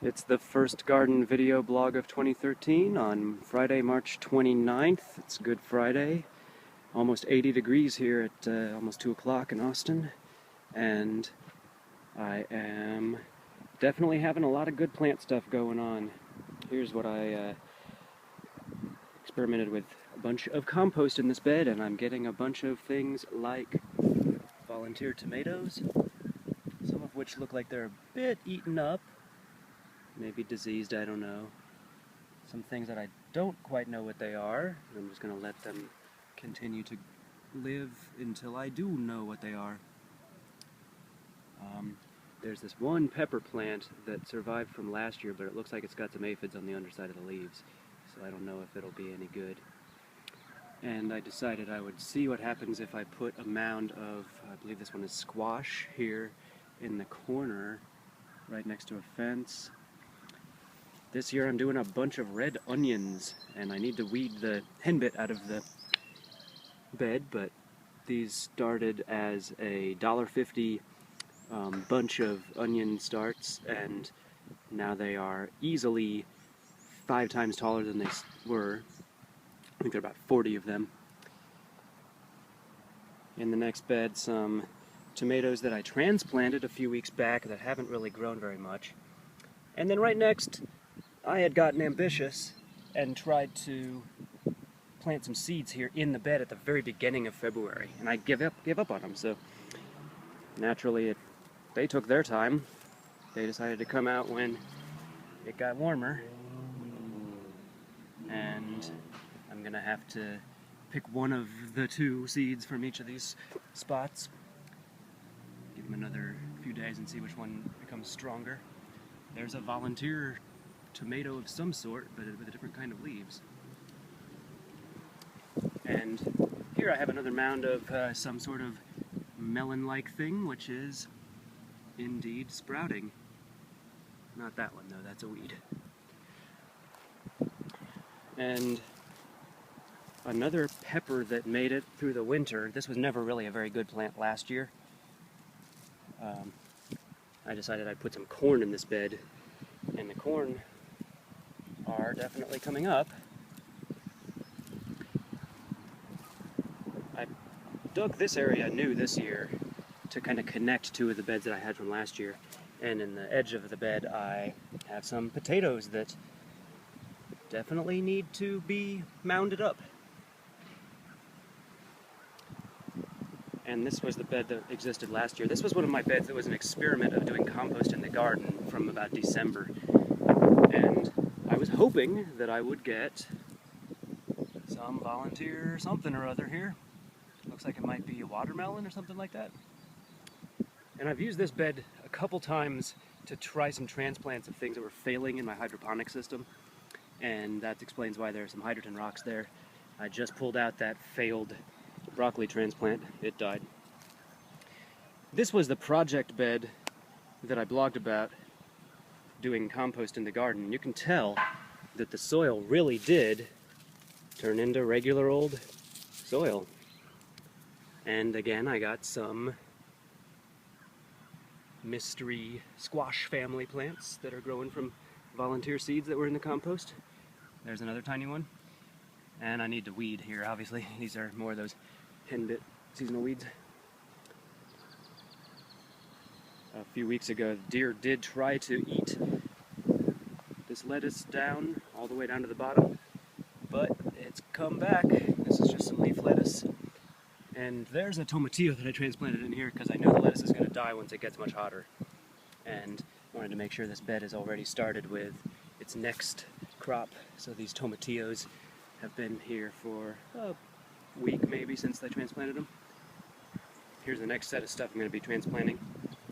It's the first garden video blog of 2013 on Friday, March 29th. It's Good Friday. Almost 80 degrees here at almost 2 o'clock in Austin. And I am definitely having a lot of good plant stuff going on. Here's what I experimented with: a bunch of compost in this bed, and I'm getting a bunch of things like volunteer tomatoes, some of which look like they're a bit eaten up. Maybe diseased, I don't know. Some things that I don't quite know what they are. I'm just going to let them continue to live until I do know what they are. There's this one pepper plant that survived from last year, but it looks like it's got some aphids on the underside of the leaves, so I don't know if it'll be any good. And I decided I would see what happens if I put a mound of, I believe this one is squash, here in the corner, right next to a fence. This year I'm doing a bunch of red onions, and I need to weed the henbit out of the bed, but these started as a $1.50 bunch of onion starts, and now they are easily 5 times taller than they were. I think there are about 40 of them. In the next bed, some tomatoes that I transplanted a few weeks back that haven't really grown very much. And then right next, I had gotten ambitious and tried to plant some seeds here in the bed at the very beginning of February, and I gave up on them. So naturally, they took their time. They decided to come out when it got warmer, and I'm gonna have to pick one of the 2 seeds from each of these spots, give them another few days and see which one becomes stronger. There's a volunteer tomato of some sort, but with a different kind of leaves. And here I have another mound of some sort of melon-like thing, which is indeed sprouting. Not that one, though, that's a weed. And another pepper that made it through the winter. This was never really a very good plant last year. I decided I'd put some corn in this bed, and the corn are definitely coming up. I dug this area new this year to kind of connect 2 of the beds that I had from last year, and in the edge of the bed I have some potatoes that definitely need to be mounded up. And this was the bed that existed last year. This was one of my beds that was an experiment of doing compost in the garden from about December. And I was hoping that I would get some volunteer something or other here. Looks like it might be a watermelon or something like that. And I've used this bed a couple times to try some transplants of things that were failing in my hydroponic system. And that explains why there are some hydrogen rocks there. I just pulled out that failed broccoli transplant. It died. This was the project bed that I blogged about doing compost in the garden. You can tell that the soil really did turn into regular old soil. And again, I got some mystery squash family plants that are growing from volunteer seeds that were in the compost. There's another tiny one. And I need to weed here, obviously. These are more of those henbit seasonal weeds. A few weeks ago, deer did try to eat this lettuce down, all the way down to the bottom, but it's come back. This is just some leaf lettuce. And there's a tomatillo that I transplanted in here because I know the lettuce is going to die once it gets much hotter. And wanted to make sure this bed is already started with its next crop. So these tomatillos have been here for a week maybe since I transplanted them. Here's the next set of stuff I'm going to be transplanting.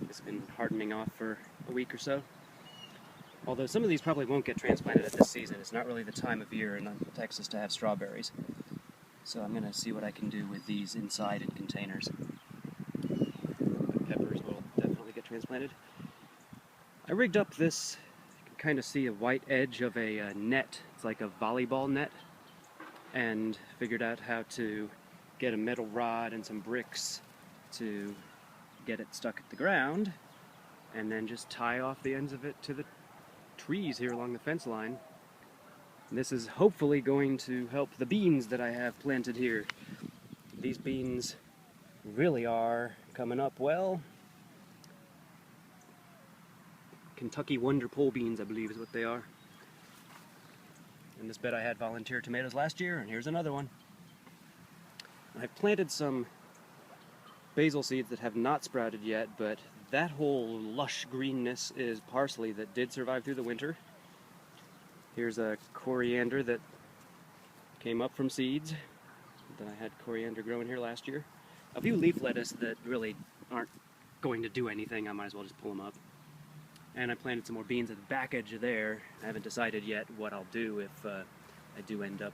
It's been hardening off for a week or so. Although some of these probably won't get transplanted at this season. It's not really the time of year in Texas to have strawberries. So I'm going to see what I can do with these inside in containers. But peppers will definitely get transplanted. I rigged up this, you can kind of see a white edge of a net. It's like a volleyball net. And figured out how to get a metal rod and some bricks to get it stuck at the ground, and then just tie off the ends of it to the trees here along the fence line. This is hopefully going to help the beans that I have planted here. These beans really are coming up well. Kentucky Wonder Pole beans, I believe, is what they are. In this bed I had volunteer tomatoes last year, and here's another one. I've planted some basil seeds that have not sprouted yet, but that whole lush greenness is parsley that did survive through the winter. Here's a coriander that came up from seeds. That I had coriander growing here last year. A few leaf lettuce that really aren't going to do anything, I might as well just pull them up. And I planted some more beans at the back edge of there. I haven't decided yet what I'll do if I do end up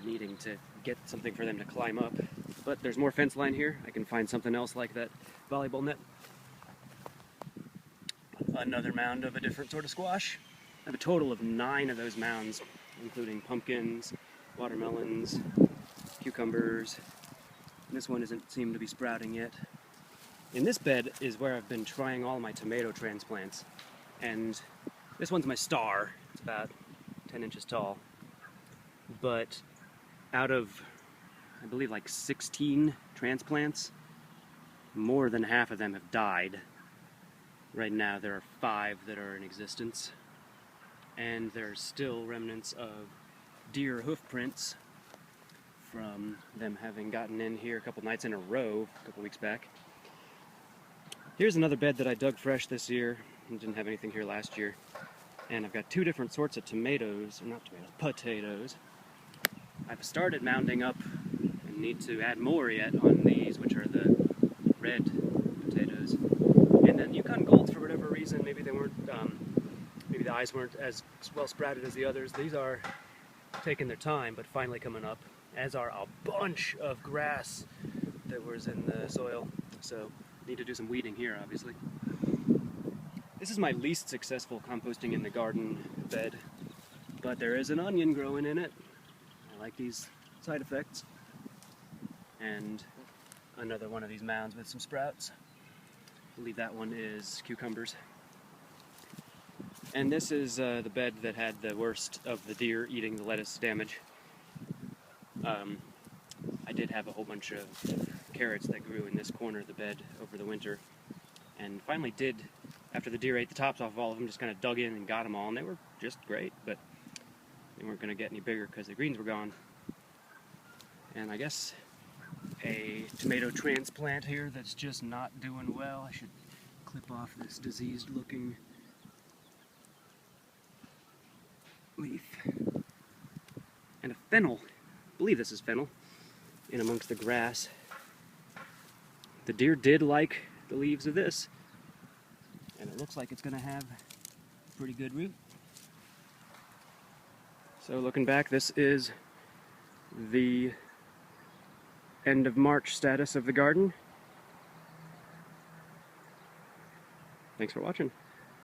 needing to get something for them to climb up. But there's more fence line here. I can find something else like that volleyball net. Another mound of a different sort of squash. I have a total of 9 of those mounds, including pumpkins, watermelons, cucumbers. This one doesn't seem to be sprouting yet. In this bed is where I've been trying all my tomato transplants. And this one's my star. It's about 10 inches tall. But out of, I believe, like 16 transplants, more than half of them have died. Right now there are 5 that are in existence. And there are still remnants of deer hoof prints from them having gotten in here a couple nights in a row a couple weeks back. Here's another bed that I dug fresh this year. I didn't have anything here last year. And I've got 2 different sorts of tomatoes, or not tomatoes, potatoes. I've started mounding up and need to add more yet on these, which are the red potatoes. And then Yukon Golds, for whatever reason, maybe they weren't, maybe the eyes weren't as well sprouted as the others. These are taking their time, but finally coming up, as are a bunch of grass that was in the soil. So need to do some weeding here, obviously. This is my least successful composting in the garden bed, but there is an onion growing in it. I like these side effects. And another one of these mounds with some sprouts. I believe that one is cucumbers. And this is the bed that had the worst of the deer eating the lettuce damage. I did have a whole bunch of carrots that grew in this corner of the bed over the winter, and finally did, after the deer ate the tops off of all of them, just kind of dug in and got them all, and they were just great, but they weren't going to get any bigger because the greens were gone. And I guess a tomato transplant here that's just not doing well. I should clip off this diseased looking leaf. And a fennel, I believe this is fennel, in amongst the grass. The deer did like the leaves of this, and it looks like it's going to have a pretty good root. So looking back, this is the end of March status of the garden. Thanks for watching.